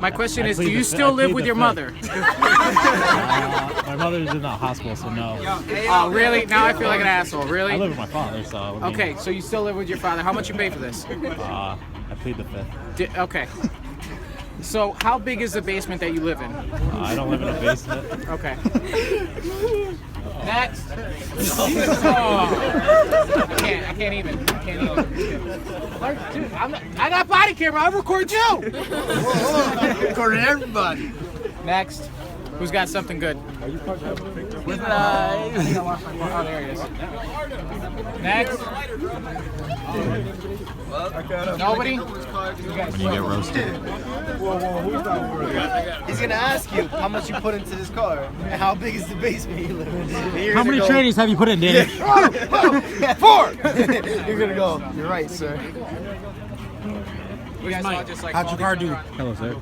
My question is, do you still live with your mother? My mother's in the hospital, so no. Oh, really? Now I feel like an asshole. Really? I live with my father, so. I mean, Okay, so you still live with your father. How much you pay for this? I plead the fifth. Okay. So how big is the basement that you live in? I don't live in a basement. Okay. Next. Oh. I can't even. Dude, I got body camera. I record you. Recording everybody. Next. Who's got something good? Are you parked up? With I think I lost my phone. Oh, there it is. Next. Nobody? When you get roasted. He's gonna ask you how much you put into this car and how big is the basement you live in. How many trainings have you put in, Danny? 4! You're gonna go, you're right, sir. You guys all just like How'd your car do? Hello, sir.